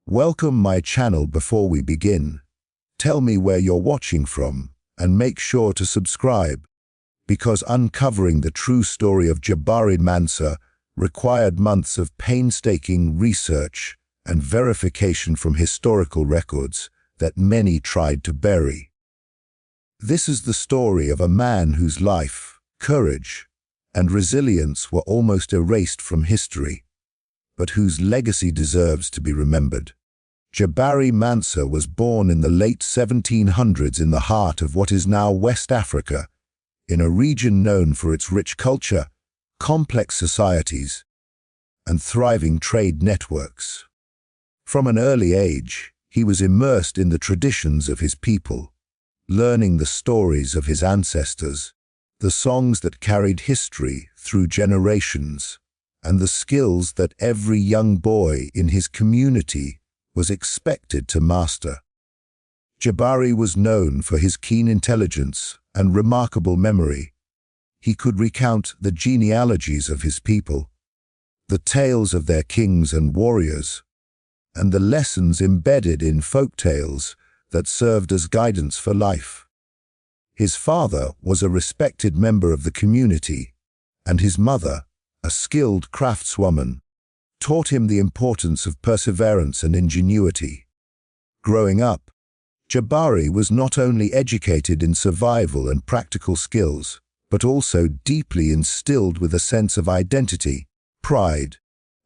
Welcome my channel. Before we begin, tell me where you're watching from and make sure to subscribe, because uncovering the true story of Jabari Mansa required months of painstaking research and verification from historical records that many tried to bury. This is the story of a man whose life, courage, and resilience were almost erased from history, but whose legacy deserves to be remembered. Jabari Mansa was born in the late 1700s in the heart of what is now West Africa, in a region known for its rich culture, complex societies, and thriving trade networks. From an early age, he was immersed in the traditions of his people, learning the stories of his ancestors, the songs that carried history through generations, and the skills that every young boy in his community was expected to master. Jabari was known for his keen intelligence and remarkable memory. He could recount the genealogies of his people, the tales of their kings and warriors, and the lessons embedded in folk tales that served as guidance for life. His father was a respected member of the community, and his mother, a skilled craftswoman, taught him the importance of perseverance and ingenuity. Growing up, Jabari was not only educated in survival and practical skills, but also deeply instilled with a sense of identity, pride,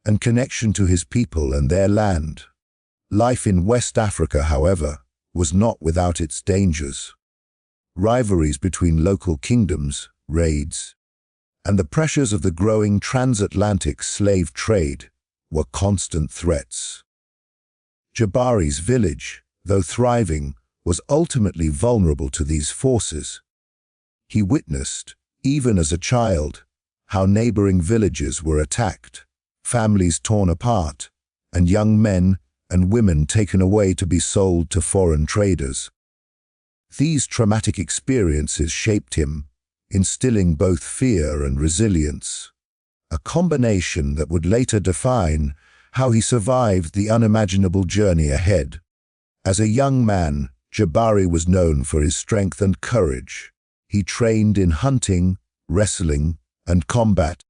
and connection to his people and their land. Life in West Africa, however, was not without its dangers. Rivalries between local kingdoms, raids, and the pressures of the growing transatlantic slave trade were constant threats. Jabari's village, though thriving, was ultimately vulnerable to these forces. He witnessed, even as a child, how neighboring villages were attacked, families torn apart, and young men and women taken away to be sold to foreign traders. These traumatic experiences shaped him, instilling both fear and resilience, a combination that would later define how he survived the unimaginable journey ahead. As a young man, Jabari was known for his strength and courage. He trained in hunting, wrestling, and combat,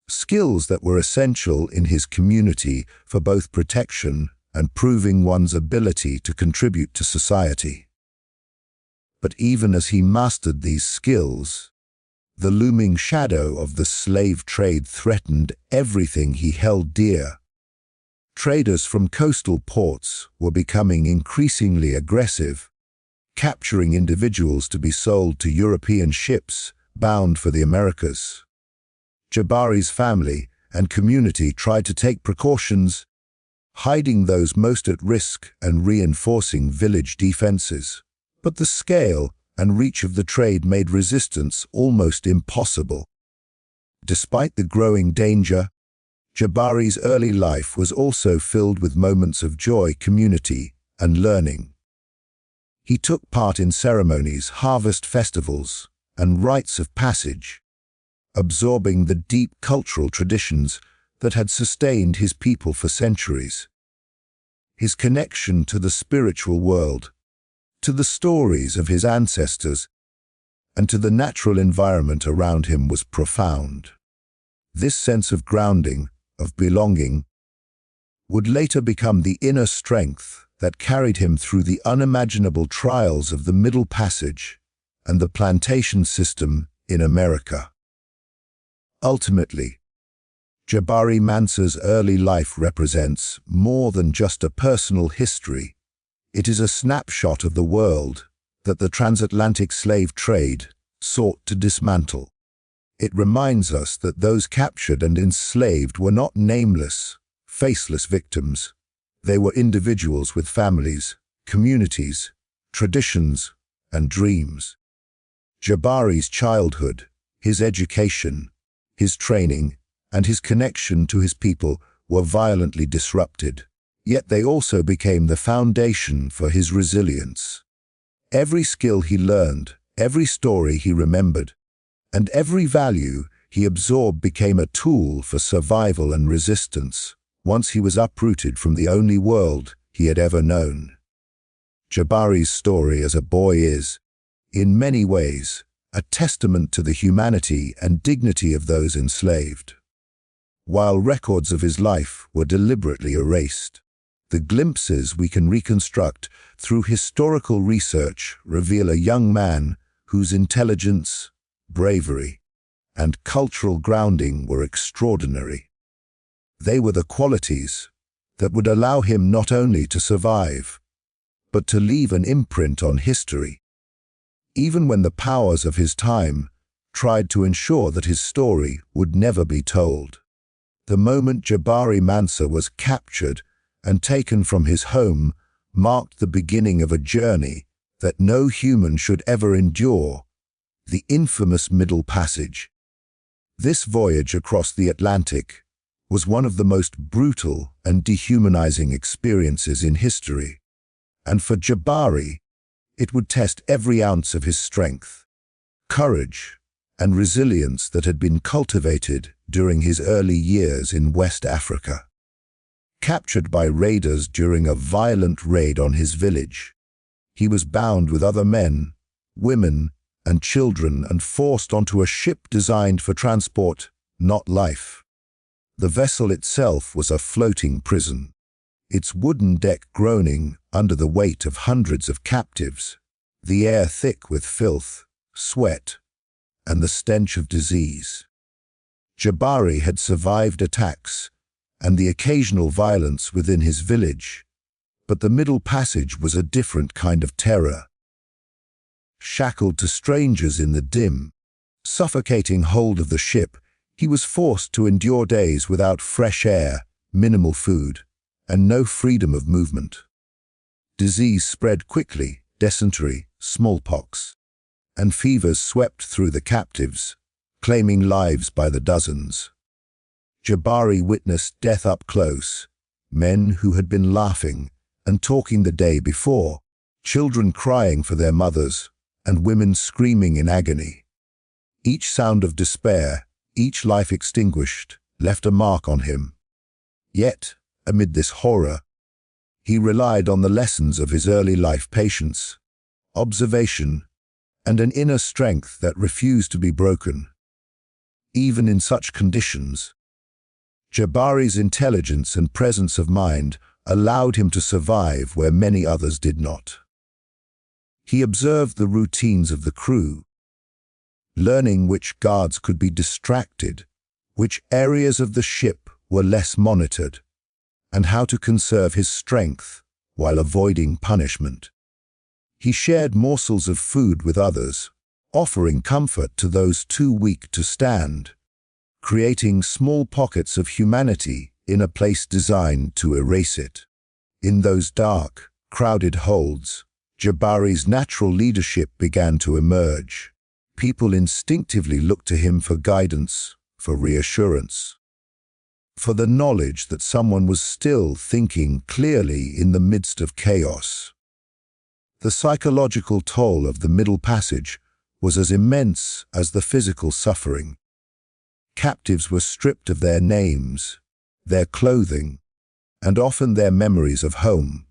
skills that were essential in his community for both protection and proving one's ability to contribute to society. But even as he mastered these skills, the looming shadow of the slave trade threatened everything he held dear. Traders from coastal ports were becoming increasingly aggressive, capturing individuals to be sold to European ships bound for the Americas. Jabari's family and community tried to take precautions, hiding those most at risk and reinforcing village defenses. But the scale and reach of the trade made resistance almost impossible. Despite the growing danger, Jabari's early life was also filled with moments of joy, community, and learning. He took part in ceremonies, harvest festivals, and rites of passage, absorbing the deep cultural traditions that had sustained his people for centuries. His connection to the spiritual world, to the stories of his ancestors, and to the natural environment around him was profound. This sense of grounding, of belonging, would later become the inner strength that carried him through the unimaginable trials of the Middle Passage and the plantation system in America. Ultimately, Jabari Mansa's early life represents more than just a personal history. It is a snapshot of the world that the transatlantic slave trade sought to dismantle. It reminds us that those captured and enslaved were not nameless, faceless victims. They were individuals with families, communities, traditions, and dreams. Jabari's childhood, his education, his training, and his connection to his people were violently disrupted. Yet they also became the foundation for his resilience. Every skill he learned, every story he remembered, and every value he absorbed became a tool for survival and resistance. Once he was uprooted from the only world he he had ever known. Jabari's story as a boy is, in many ways, a testament to the humanity and dignity of those enslaved. While records of his life were deliberately erased, the glimpses we can reconstruct through historical research reveal a young man whose intelligence, bravery, and cultural grounding were extraordinary. They were the qualities that would allow him not only to survive, but to leave an imprint on history, even when the powers of his time tried to ensure that his story would never be told. The moment Jabari Mansa was captured and taken from his home marked the beginning of a journey that no human should ever endure, the infamous Middle Passage. This voyage across the Atlantic was one of the most brutal and dehumanizing experiences in history, and for Jabari, it would test every ounce of his strength, courage, and resilience that had been cultivated during his early years in West Africa. Captured by raiders during a violent raid on his village, he was bound with other men, women, and children and forced onto a ship designed for transport, not life. The vessel itself was a floating prison, its wooden deck groaning under the weight of hundreds of captives, the air thick with filth, sweat, and the stench of disease. Jabari had survived attacks and the occasional violence within his village, but the Middle Passage was a different kind of terror. Shackled to strangers in the dim, suffocating hold of the ship, he was forced to endure days without fresh air, minimal food, and no freedom of movement. Disease spread quickly, dysentery, smallpox, and fevers swept through the captives, claiming lives by the dozens. Jabari witnessed death up close, men who had been laughing and talking the day before, children crying for their mothers, and women screaming in agony. Each sound of despair, each life extinguished, left a mark on him. Yet, amid this horror, he relied on the lessons of his early life: patience, observation, and an inner strength that refused to be broken. Even in such conditions, Jabari's intelligence and presence of mind allowed him to survive where many others did not. He observed the routines of the crew, learning which guards could be distracted, which areas of the ship were less monitored, and how to conserve his strength while avoiding punishment. He shared morsels of food with others, offering comfort to those too weak to stand, creating small pockets of humanity in a place designed to erase it. In those dark, crowded holds, Jabari's natural leadership began to emerge. People instinctively looked to him for guidance, for reassurance, for the knowledge that someone was still thinking clearly in the midst of chaos. The psychological toll of the Middle Passage was as immense as the physical suffering. Captives were stripped of their names, their clothing, and often their memories of home.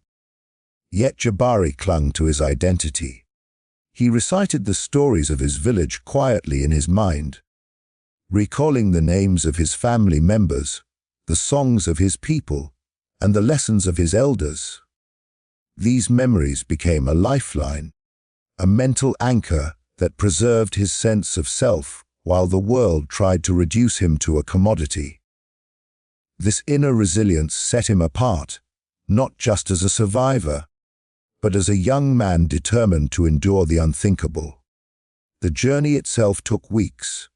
Yet Jabari clung to his identity. He recited the stories of his village quietly in his mind, recalling the names of his family members, the songs of his people, and the lessons of his elders. These memories became a lifeline, a mental anchor that preserved his sense of self while the world tried to reduce him to a commodity. This inner resilience set him apart, not just as a survivor, but as a young man determined to endure the unthinkable. The journey itself took weeks,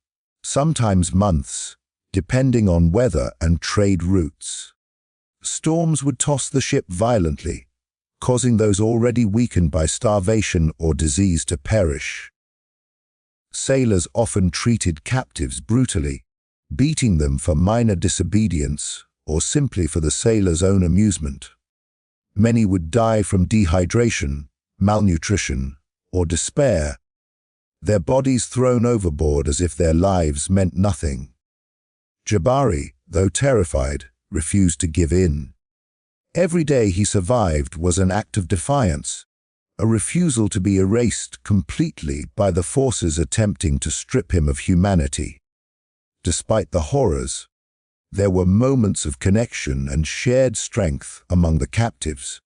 sometimes months, depending on weather and trade routes. Storms would toss the ship violently, causing those already weakened by starvation or disease to perish. Sailors often treated captives brutally, beating them for minor disobedience or simply for the sailors' own amusement. Many would die from dehydration, malnutrition, or despair, their bodies thrown overboard as if their lives meant nothing. Jabari, though terrified, refused to give in. Every day he survived was an act of defiance, a refusal to be erased completely by the forces attempting to strip him of humanity. Despite the horrors, there were moments of connection and shared strength among the captives.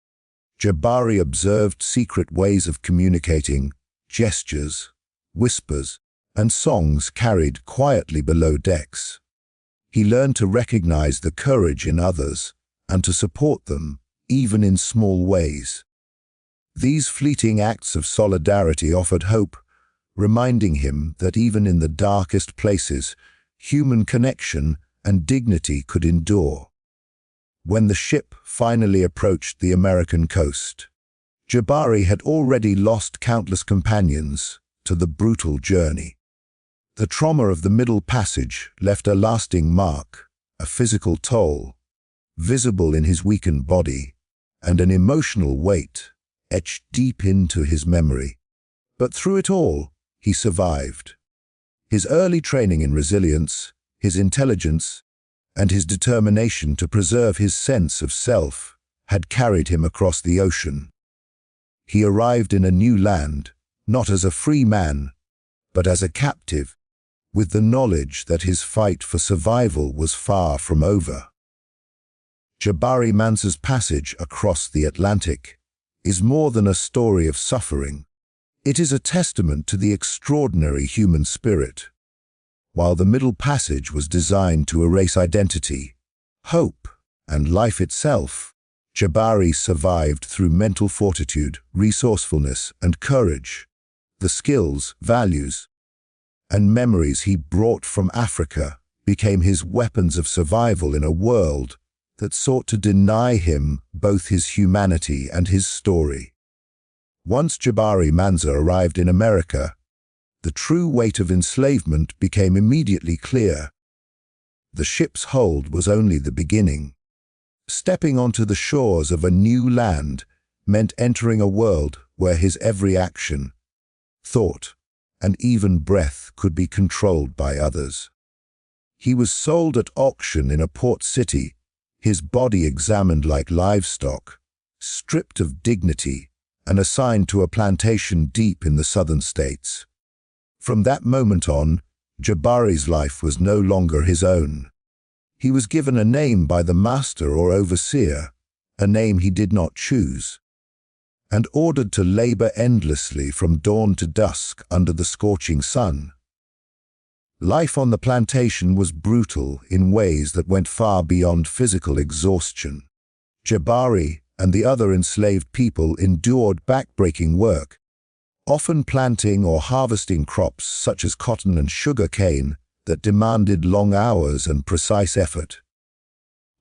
Jabari observed secret ways of communicating, gestures, whispers, and songs carried quietly below decks. He learned to recognize the courage in others and to support them, even in small ways. These fleeting acts of solidarity offered hope, reminding him that even in the darkest places, human connection and dignity could endure. When the ship finally approached the American coast, Jabari had already lost countless companions to the brutal journey. The trauma of the Middle Passage left a lasting mark, a physical toll, visible in his weakened body, and an emotional weight etched deep into his memory. But through it all, he survived. His early training in resilience, his intelligence, and his determination to preserve his sense of self had carried him across the ocean. He arrived in a new land, not as a free man, but as a captive, with the knowledge that his fight for survival was far from over. Jabari Mansa's passage across the Atlantic is more than a story of suffering. It is a testament to the extraordinary human spirit. While the Middle Passage was designed to erase identity, hope, and life itself, Jabari survived through mental fortitude, resourcefulness, and courage. The skills, values, and memories he brought from Africa became his weapons of survival in a world that sought to deny him both his humanity and his story. Once Jabari Mansa arrived in America, the true weight of enslavement became immediately clear. The ship's hold was only the beginning. Stepping onto the shores of a new land meant entering a world where his every action, thought, and even breath could be controlled by others. He was sold at auction in a port city, his body examined like livestock, stripped of dignity, and assigned to a plantation deep in the southern states. From that moment on, Jabari's life was no longer his own. He was given a name by the master or overseer, a name he did not choose, and ordered to labor endlessly from dawn to dusk under the scorching sun. Life on the plantation was brutal in ways that went far beyond physical exhaustion. Jabari and the other enslaved people endured backbreaking work, often planting or harvesting crops such as cotton and sugar cane that demanded long hours and precise effort.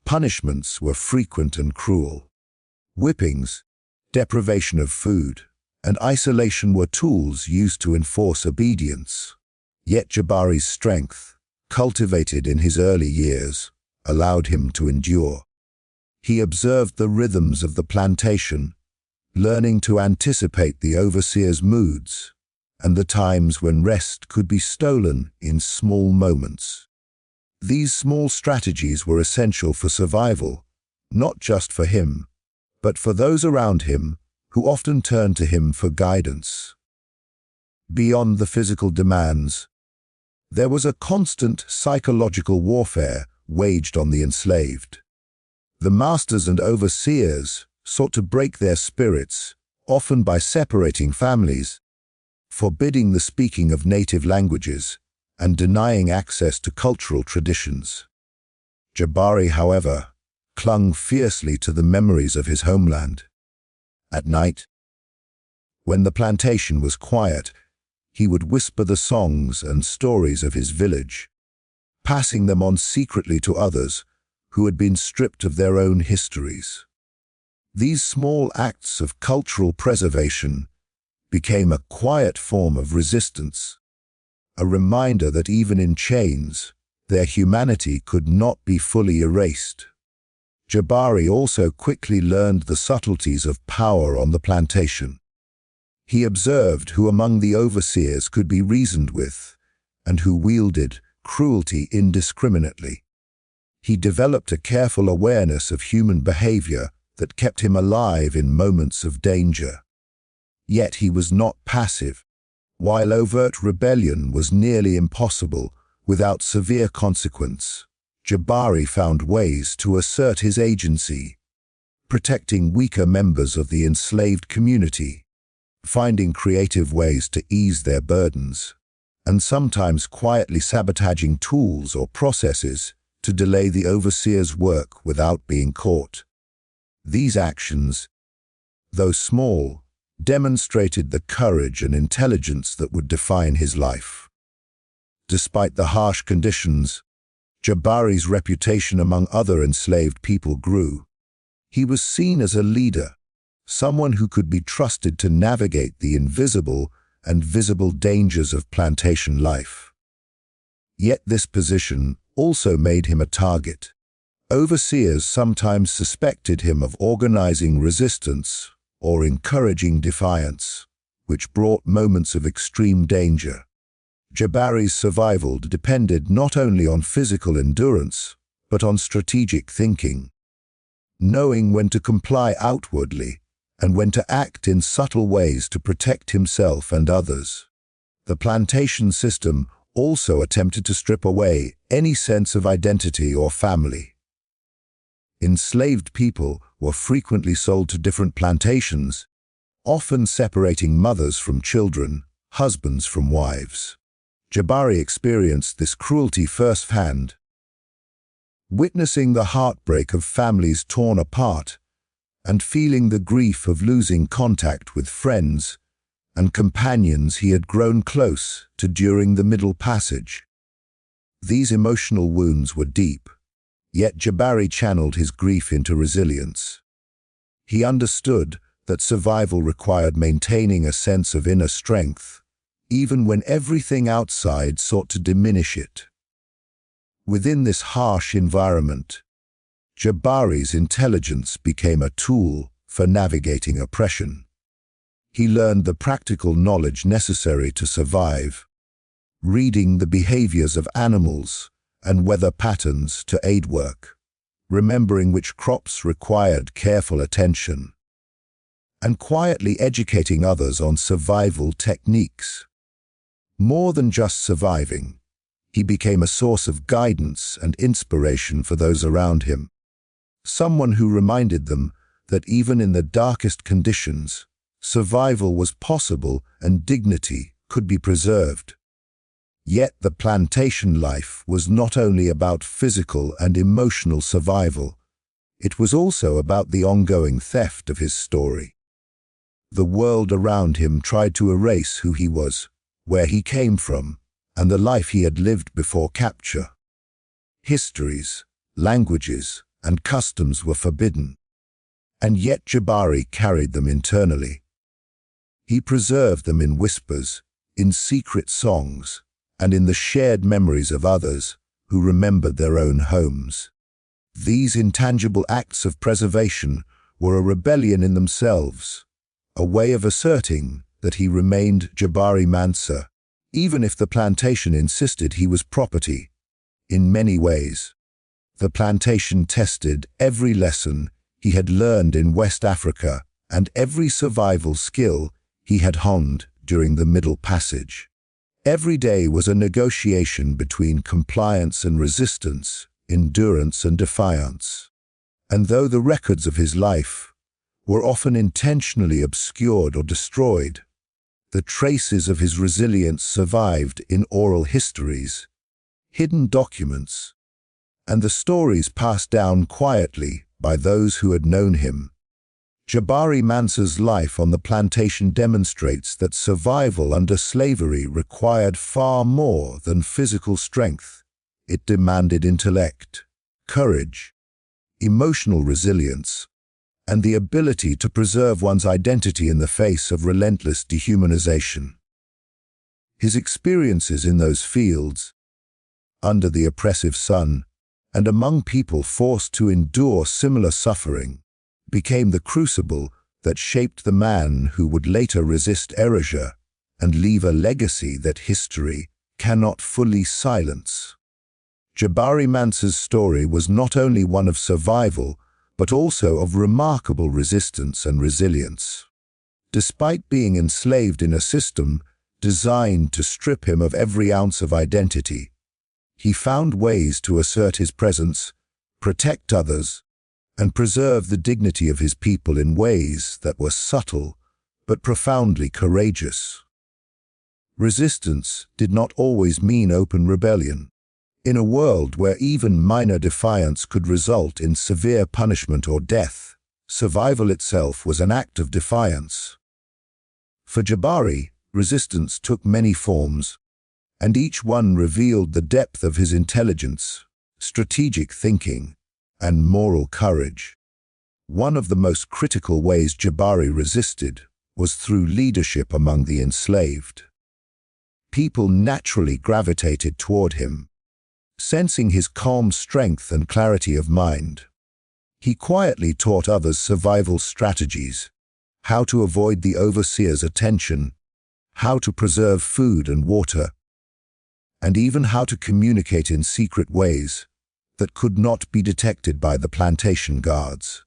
Punishments were frequent and cruel. Whippings, deprivation of food, and isolation were tools used to enforce obedience. Yet Jabari's strength, cultivated in his early years, allowed him to endure. He observed the rhythms of the plantation, learning to anticipate the overseer's moods and the times when rest could be stolen in small moments. These small strategies were essential for survival, not just for him, but for those around him who often turned to him for guidance. Beyond the physical demands, there was a constant psychological warfare waged on the enslaved. The masters and overseers sought to break their spirits, often by separating families, forbidding the speaking of native languages, and denying access to cultural traditions. Jabari, however, clung fiercely to the memories of his homeland. At night, when the plantation was quiet, he would whisper the songs and stories of his village, passing them on secretly to others who had been stripped of their own histories. These small acts of cultural preservation became a quiet form of resistance, a reminder that even in chains, their humanity could not be fully erased. Jabari also quickly learned the subtleties of power on the plantation. He observed who among the overseers could be reasoned with and who wielded cruelty indiscriminately. He developed a careful awareness of human behavior that kept him alive in moments of danger. Yet he was not passive. While overt rebellion was nearly impossible without severe consequence, Jabari found ways to assert his agency, protecting weaker members of the enslaved community, finding creative ways to ease their burdens, and sometimes quietly sabotaging tools or processes to delay the overseer's work without being caught. These actions, though small, demonstrated the courage and intelligence that would define his life. Despite the harsh conditions, Jabari's reputation among other enslaved people grew. He was seen as a leader, someone who could be trusted to navigate the invisible and visible dangers of plantation life. Yet this position also made him a target. Overseers sometimes suspected him of organizing resistance or encouraging defiance, which brought moments of extreme danger. Jabari's survival depended not only on physical endurance, but on strategic thinking, knowing when to comply outwardly and when to act in subtle ways to protect himself and others. The plantation system also attempted to strip away any sense of identity or family. Enslaved people were frequently sold to different plantations, often separating mothers from children, husbands from wives. Jabari experienced this cruelty firsthand, witnessing the heartbreak of families torn apart and feeling the grief of losing contact with friends and companions he had grown close to during the Middle Passage. These emotional wounds were deep, yet Jabari channeled his grief into resilience. He understood that survival required maintaining a sense of inner strength, even when everything outside sought to diminish it. Within this harsh environment, Jabari's intelligence became a tool for navigating oppression. He learned the practical knowledge necessary to survive, reading the behaviors of animals and weather patterns to aid work, remembering which crops required careful attention, and quietly educating others on survival techniques. More than just surviving, he became a source of guidance and inspiration for those around him, someone who reminded them that even in the darkest conditions, survival was possible and dignity could be preserved. Yet the plantation life was not only about physical and emotional survival, it was also about the ongoing theft of his story. The world around him tried to erase who he was, where he came from, and the life he had lived before capture. Histories, languages, and customs were forbidden, and yet Jabari carried them internally. He preserved them in whispers, in secret songs, and in the shared memories of others who remembered their own homes. These intangible acts of preservation were a rebellion in themselves, a way of asserting that he remained Jabari Mansa, even if the plantation insisted he was property. In many ways, the plantation tested every lesson he had learned in West Africa and every survival skill he had honed during the Middle Passage. Every day was a negotiation between compliance and resistance, endurance and defiance. And though the records of his life were often intentionally obscured or destroyed, the traces of his resilience survived in oral histories, hidden documents, and the stories passed down quietly by those who had known him. Jabari Mansa's life on the plantation demonstrates that survival under slavery required far more than physical strength. It demanded intellect, courage, emotional resilience, and the ability to preserve one's identity in the face of relentless dehumanization. His experiences in those fields, under the oppressive sun, and among people forced to endure similar suffering, became the crucible that shaped the man who would later resist erasure and leave a legacy that history cannot fully silence. Jabari Mansa's story was not only one of survival, but also of remarkable resistance and resilience. Despite being enslaved in a system designed to strip him of every ounce of identity, he found ways to assert his presence, protect others, and preserve the dignity of his people in ways that were subtle but profoundly courageous. Resistance did not always mean open rebellion. In a world where even minor defiance could result in severe punishment or death, survival itself was an act of defiance. For Jabari, resistance took many forms, and each one revealed the depth of his intelligence, strategic thinking, and moral courage. One of the most critical ways Jabari resisted was through leadership among the enslaved. People naturally gravitated toward him, sensing his calm strength and clarity of mind. He quietly taught others survival strategies, how to avoid the overseer's attention, how to preserve food and water, and even how to communicate in secret ways that could not be detected by the plantation guards.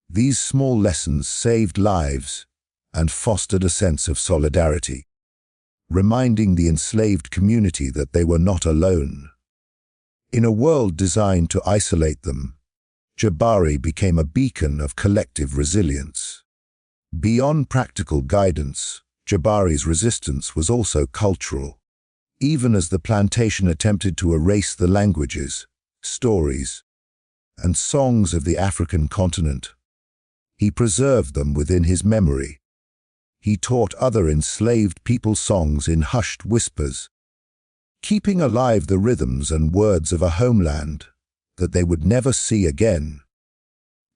These small lessons saved lives and fostered a sense of solidarity, reminding the enslaved community that they were not alone. In a world designed to isolate them, Jabari became a beacon of collective resilience. Beyond practical guidance, Jabari's resistance was also cultural. Even as the plantation attempted to erase the languages, stories, and songs of the African continent, he preserved them within his memory. He taught other enslaved people songs in hushed whispers, keeping alive the rhythms and words of a homeland that they would never see again.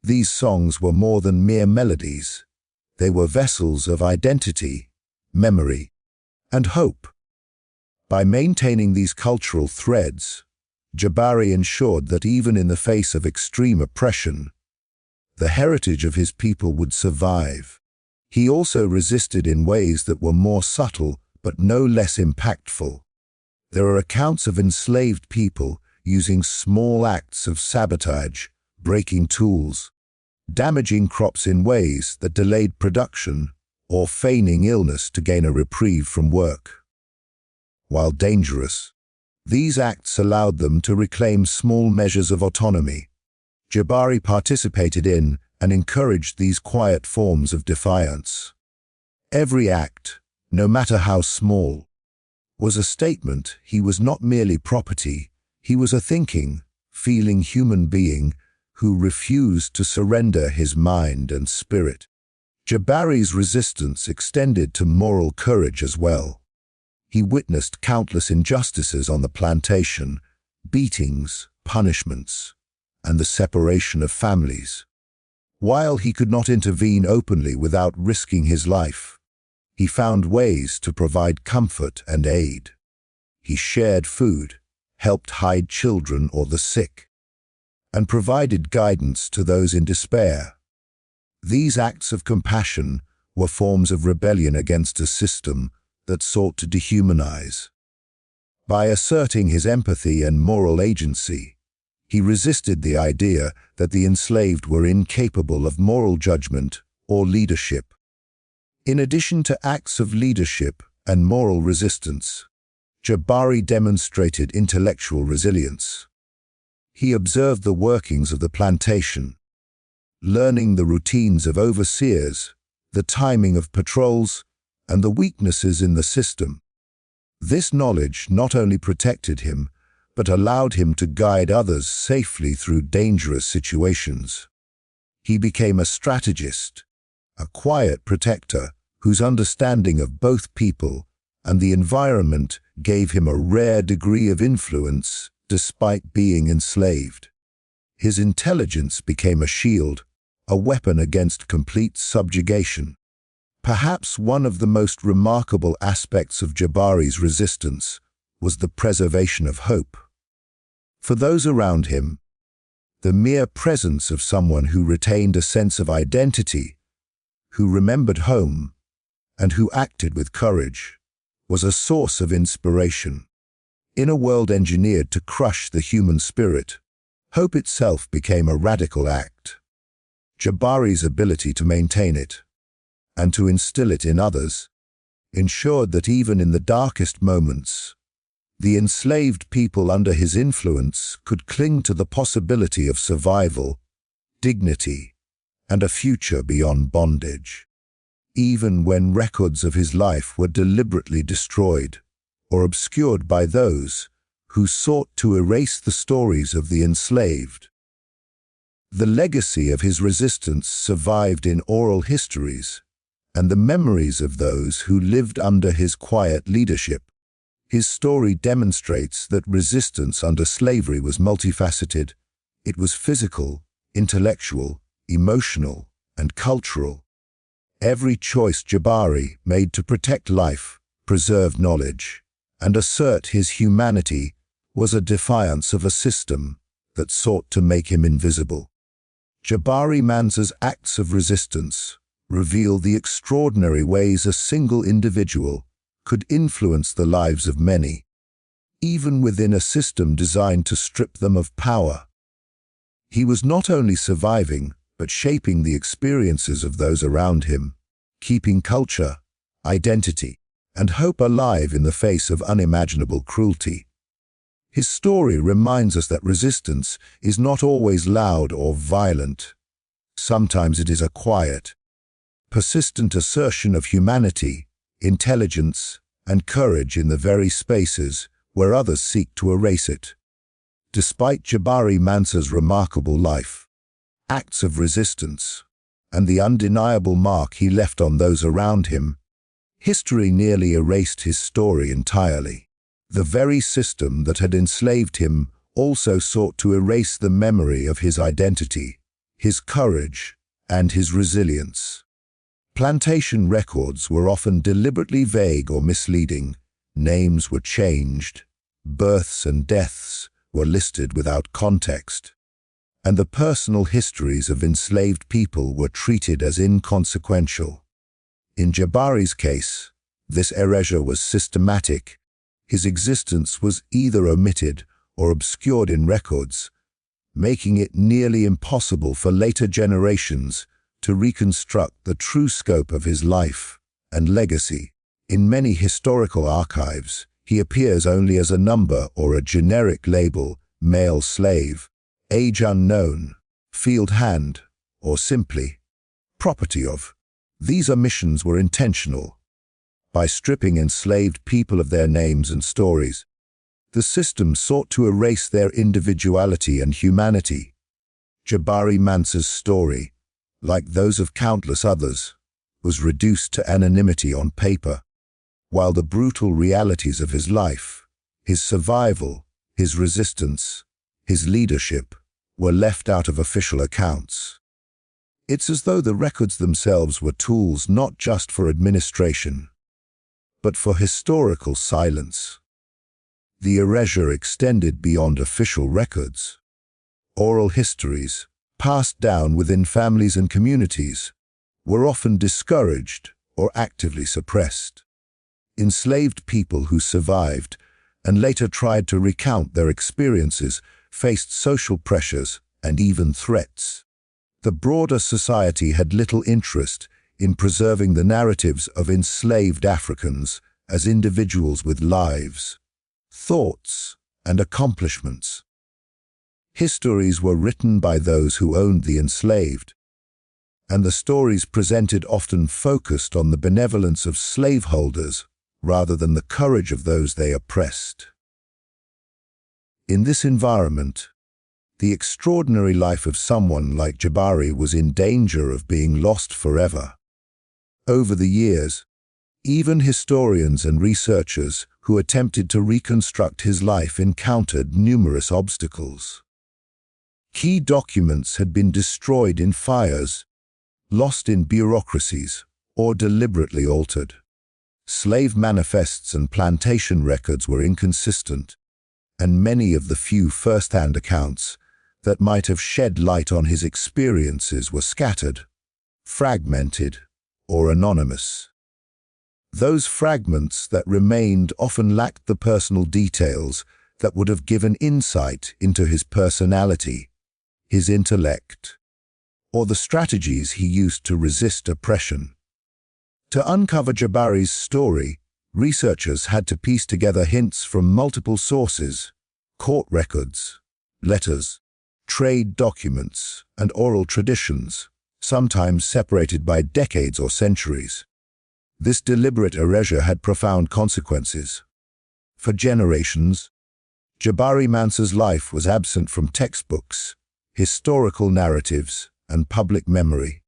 These songs were more than mere melodies. They were vessels of identity, memory, and hope. By maintaining these cultural threads, Jabari ensured that even in the face of extreme oppression, the heritage of his people would survive. He also resisted in ways that were more subtle but no less impactful. There are accounts of enslaved people using small acts of sabotage, breaking tools, damaging crops in ways that delayed production, or feigning illness to gain a reprieve from work. While dangerous, these acts allowed them to reclaim small measures of autonomy. Jabari participated in and encouraged these quiet forms of defiance. Every act, no matter how small, was a statement. He was not merely property, he was a thinking, feeling human being who refused to surrender his mind and spirit. Jabari's resistance extended to moral courage as well. He witnessed countless injustices on the plantation, beatings, punishments, and the separation of families. While he could not intervene openly without risking his life, he found ways to provide comfort and aid. He shared food, helped hide children or the sick, and provided guidance to those in despair. These acts of compassion were forms of rebellion against a system that sought to dehumanize. By asserting his empathy and moral agency, he resisted the idea that the enslaved were incapable of moral judgment or leadership. In addition to acts of leadership and moral resistance, Jabari demonstrated intellectual resilience. He observed the workings of the plantation, learning the routines of overseers, the timing of patrols, and the weaknesses in the system. This knowledge not only protected him, but allowed him to guide others safely through dangerous situations. He became a strategist, a quiet protector whose understanding of both people and the environment gave him a rare degree of influence despite being enslaved. His intelligence became a shield, a weapon against complete subjugation. Perhaps one of the most remarkable aspects of Jabari's resistance was the preservation of hope. For those around him, the mere presence of someone who retained a sense of identity, who remembered home, and who acted with courage, was a source of inspiration. In a world engineered to crush the human spirit, hope itself became a radical act. Jabari's ability to maintain it and to instill it in others ensured that even in the darkest moments, the enslaved people under his influence could cling to the possibility of survival, dignity, and a future beyond bondage. Even when records of his life were deliberately destroyed or obscured by those who sought to erase the stories of the enslaved, the legacy of his resistance survived in oral histories and the memories of those who lived under his quiet leadership. His story demonstrates that resistance under slavery was multifaceted. It was physical, intellectual, emotional, and cultural. Every choice Jabari made to protect life, preserve knowledge, and assert his humanity was a defiance of a system that sought to make him invisible. Jabari Mansa's acts of resistance reveal the extraordinary ways a single individual could influence the lives of many, even within a system designed to strip them of power. He was not only surviving, but shaping the experiences of those around him, keeping culture, identity, and hope alive in the face of unimaginable cruelty. His story reminds us that resistance is not always loud or violent. Sometimes it is a quiet, persistent assertion of humanity, intelligence, and courage in the very spaces where others seek to erase it. Despite Jabari Mansa's remarkable life, acts of resistance, and the undeniable mark he left on those around him, history nearly erased his story entirely. The very system that had enslaved him also sought to erase the memory of his identity, his courage, and his resilience. Plantation records were often deliberately vague or misleading. Names were changed, births and deaths were listed without context, and the personal histories of enslaved people were treated as inconsequential. In Jabari's case, this erasure was systematic. His existence was either omitted or obscured in records, making it nearly impossible for later generations to reconstruct the true scope of his life and legacy. In many historical archives, he appears only as a number or a generic label: male slave, age unknown, field hand, or simply property of. These omissions were intentional. By stripping enslaved people of their names and stories, the system sought to erase their individuality and humanity. Jabari Mansa's story, like those of countless others, was reduced to anonymity on paper, while the brutal realities of his life, his survival, his resistance, his leadership, were left out of official accounts. It's as though the records themselves were tools not just for administration, but for historical silence. The erasure extended beyond official records. Oral histories, passed down within families and communities, were often discouraged or actively suppressed. Enslaved people who survived and later tried to recount their experiences faced social pressures and even threats. The broader society had little interest in preserving the narratives of enslaved Africans as individuals with lives, thoughts, and accomplishments. Histories were written by those who owned the enslaved, and the stories presented often focused on the benevolence of slaveholders rather than the courage of those they oppressed. In this environment, the extraordinary life of someone like Jabari was in danger of being lost forever. Over the years, even historians and researchers who attempted to reconstruct his life encountered numerous obstacles. Key documents had been destroyed in fires, lost in bureaucracies, or deliberately altered. Slave manifests and plantation records were inconsistent, and many of the few first-hand accounts that might have shed light on his experiences were scattered, fragmented, or anonymous. Those fragments that remained often lacked the personal details that would have given insight into his personality, his intellect, or the strategies he used to resist oppression. To uncover Jabari's story, researchers had to piece together hints from multiple sources: court records, letters, trade documents, and oral traditions, sometimes separated by decades or centuries. This deliberate erasure had profound consequences. For generations, Jabari Mansa's life was absent from textbooks, historical narratives, and public memory.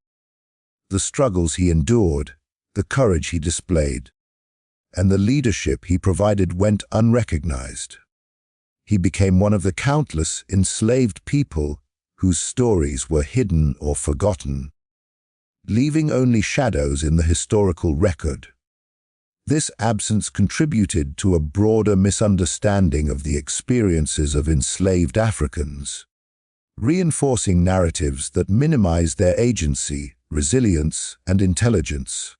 The struggles he endured, the courage he displayed, and the leadership he provided went unrecognized. He became one of the countless enslaved people whose stories were hidden or forgotten, leaving only shadows in the historical record. This absence contributed to a broader misunderstanding of the experiences of enslaved Africans, reinforcing narratives that minimize their agency, resilience, and intelligence.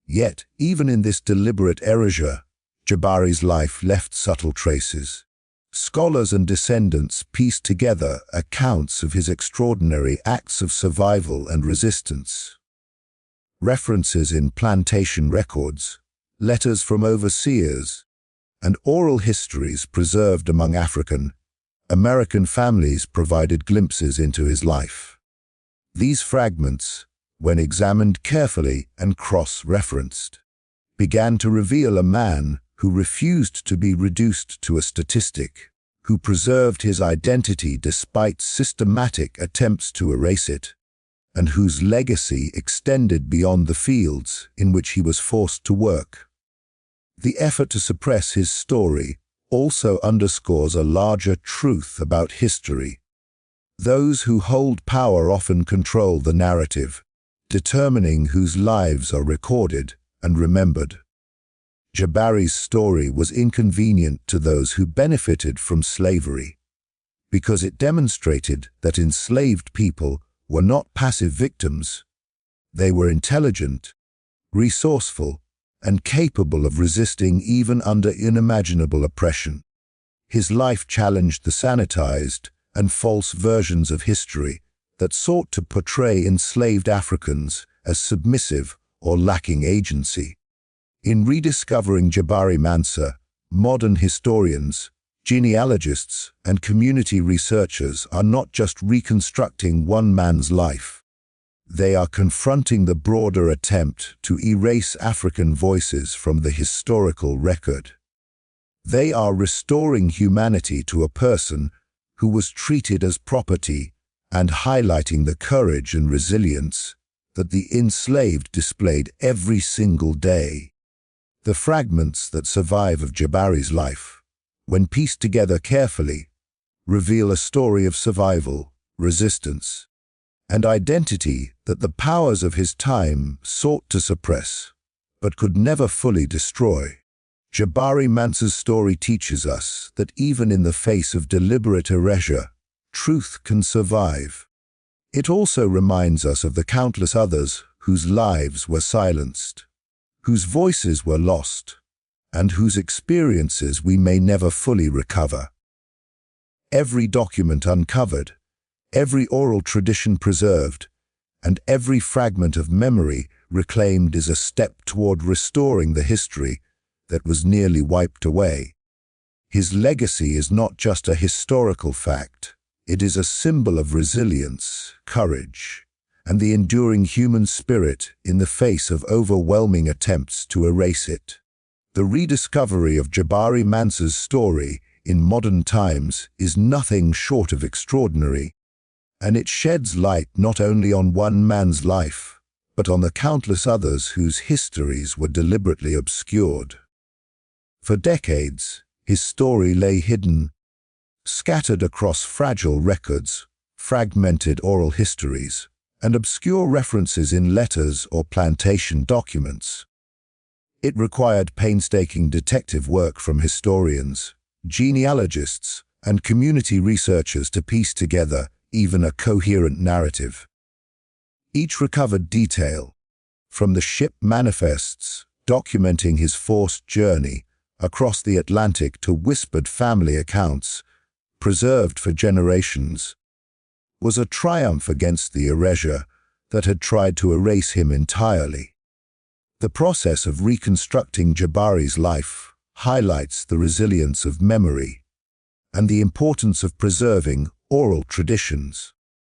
Yet, even in this deliberate erasure, Jabari's life left subtle traces. Scholars and descendants pieced together accounts of his extraordinary acts of survival and resistance. References in plantation records, letters from overseers, and oral histories preserved among African-American families provided glimpses into his life. These fragments, when examined carefully and cross-referenced, began to reveal a man who refused to be reduced to a statistic, who preserved his identity despite systematic attempts to erase it, and whose legacy extended beyond the fields in which he was forced to work. The effort to suppress his story also underscores a larger truth about history. Those who hold power often control the narrative, determining whose lives are recorded and remembered. Jabari's story was inconvenient to those who benefited from slavery, because it demonstrated that enslaved people were not passive victims. They were intelligent, resourceful, and capable of resisting even under unimaginable oppression. His life challenged the sanitized and false versions of history that sought to portray enslaved Africans as submissive or lacking agency. In rediscovering Jabari Mansa, modern historians, genealogists, and community researchers are not just reconstructing one man's life. They are confronting the broader attempt to erase African voices from the historical record. They are restoring humanity to a person who was treated as property and highlighting the courage and resilience that the enslaved displayed every single day. The fragments that survive of Jabari's life, when pieced together carefully, reveal a story of survival, resistance, and identity that the powers of his time sought to suppress, but could never fully destroy. Jabari Mansa's story teaches us that even in the face of deliberate erasure, truth can survive. It also reminds us of the countless others whose lives were silenced, whose voices were lost, and whose experiences we may never fully recover. Every document uncovered, every oral tradition preserved, and every fragment of memory reclaimed is a step toward restoring the history that was nearly wiped away. His legacy is not just a historical fact, it is a symbol of resilience, courage, and the enduring human spirit in the face of overwhelming attempts to erase it. The rediscovery of Jabari Mansa's story in modern times is nothing short of extraordinary, and it sheds light not only on one man's life, but on the countless others whose histories were deliberately obscured. For decades, his story lay hidden, scattered across fragile records, fragmented oral histories, and obscure references in letters or plantation documents. It required painstaking detective work from historians, genealogists, and community researchers to piece together even a coherent narrative. Each recovered detail, from the ship manifests documenting his forced journey across the Atlantic to whispered family accounts, preserved for generations, was a triumph against the erasure that had tried to erase him entirely. The process of reconstructing Jabari's life highlights the resilience of memory and the importance of preserving oral traditions.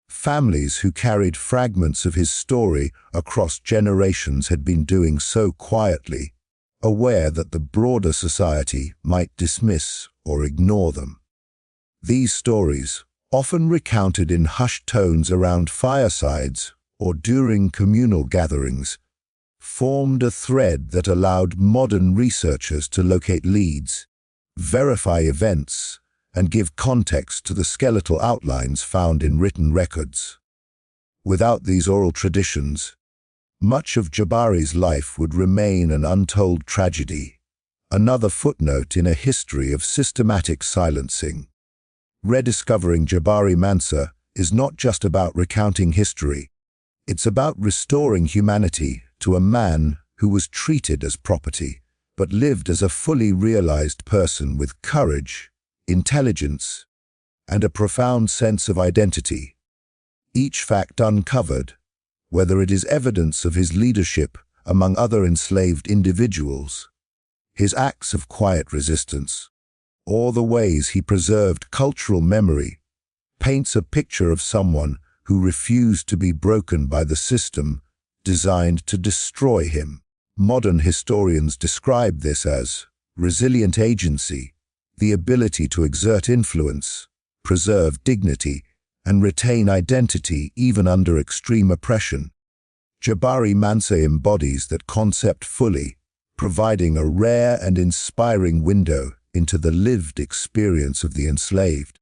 Families who carried fragments of his story across generations had been doing so quietly, aware that the broader society might dismiss or ignore them. These stories, often recounted in hushed tones around firesides or during communal gatherings, formed a thread that allowed modern researchers to locate leads, verify events, and give context to the skeletal outlines found in written records. Without these oral traditions, much of Jabari's life would remain an untold tragedy, another footnote in a history of systematic silencing. Rediscovering Jabari Mansa is not just about recounting history, it's about restoring humanity to a man who was treated as property, but lived as a fully realized person with courage, intelligence, and a profound sense of identity. Each fact uncovered, whether it is evidence of his leadership among other enslaved individuals, his acts of quiet resistance, or the ways he preserved cultural memory, paints a picture of someone who refused to be broken by the system designed to destroy him. Modern historians describe this as resilient agency, the ability to exert influence, preserve dignity, and retain identity even under extreme oppression. Jabari Mansa embodies that concept fully, providing a rare and inspiring window into the lived experience of the enslaved.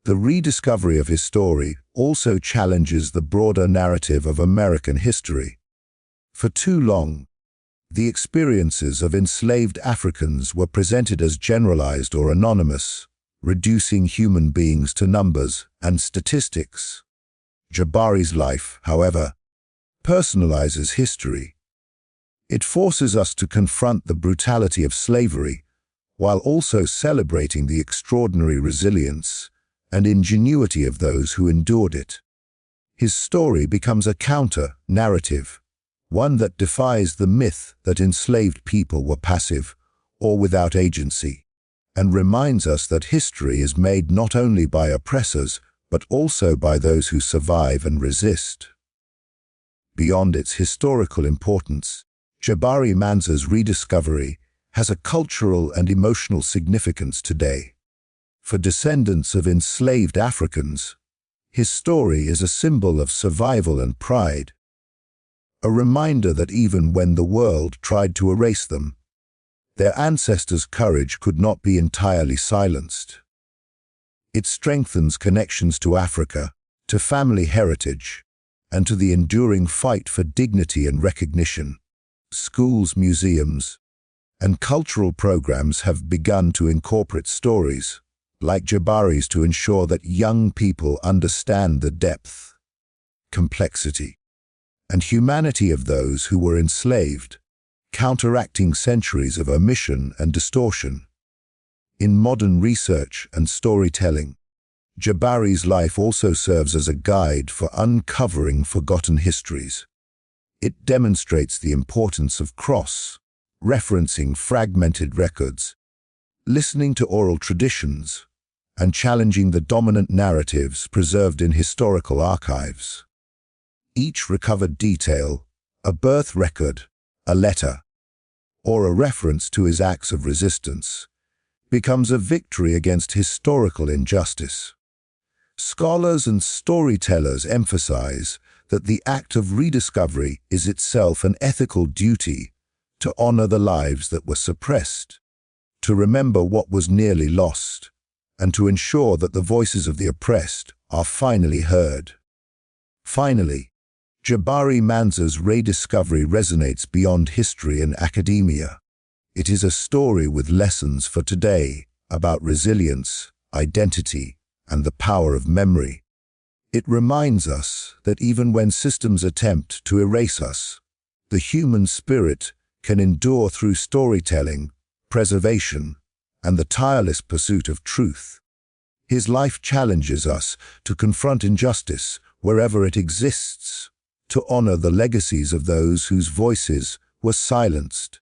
The rediscovery of his story also challenges the broader narrative of American history. For too long, the experiences of enslaved Africans were presented as generalized or anonymous, reducing human beings to numbers and statistics. Jabari's life, however, personalizes history. It forces us to confront the brutality of slavery, while also celebrating the extraordinary resilience and ingenuity of those who endured it. His story becomes a counter-narrative, one that defies the myth that enslaved people were passive or without agency, and reminds us that history is made not only by oppressors, but also by those who survive and resist. Beyond its historical importance, Jabari Mansa's rediscovery has a cultural and emotional significance today. For descendants of enslaved Africans, his story is a symbol of survival and pride, a reminder that even when the world tried to erase them, their ancestors' courage could not be entirely silenced. It strengthens connections to Africa, to family heritage, and to the enduring fight for dignity and recognition. Schools, museums, and cultural programs have begun to incorporate stories like Jabari's to ensure that young people understand the depth, complexity, and humanity of those who were enslaved, counteracting centuries of omission and distortion. In modern research and storytelling, Jabari's life also serves as a guide for uncovering forgotten histories. It demonstrates the importance of cross-referencing fragmented records, listening to oral traditions, and challenging the dominant narratives preserved in historical archives. Each recovered detail, a birth record, a letter, or a reference to his acts of resistance, becomes a victory against historical injustice. Scholars and storytellers emphasize that the act of rediscovery is itself an ethical duty to honor the lives that were suppressed, to remember what was nearly lost, and to ensure that the voices of the oppressed are finally heard. Finally, Jabari Mansa's rediscovery resonates beyond history and academia. It is a story with lessons for today about resilience, identity, and the power of memory. It reminds us that even when systems attempt to erase us, the human spirit can endure through storytelling, preservation, and the tireless pursuit of truth. His life challenges us to confront injustice wherever it exists, to honor the legacies of those whose voices were silenced,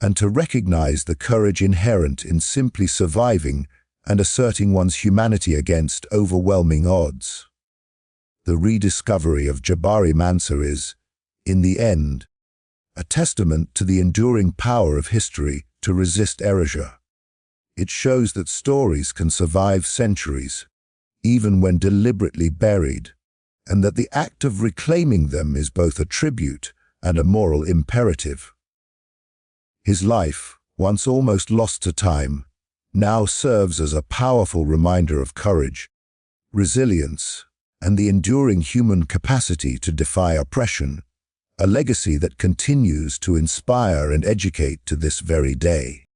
and to recognize the courage inherent in simply surviving and asserting one's humanity against overwhelming odds. The rediscovery of Jabari Mansa is, in the end, a testament to the enduring power of history to resist erasure. It shows that stories can survive centuries, even when deliberately buried, and that the act of reclaiming them is both a tribute and a moral imperative. His life, once almost lost to time, now serves as a powerful reminder of courage, resilience, and the enduring human capacity to defy oppression, a legacy that continues to inspire and educate to this very day.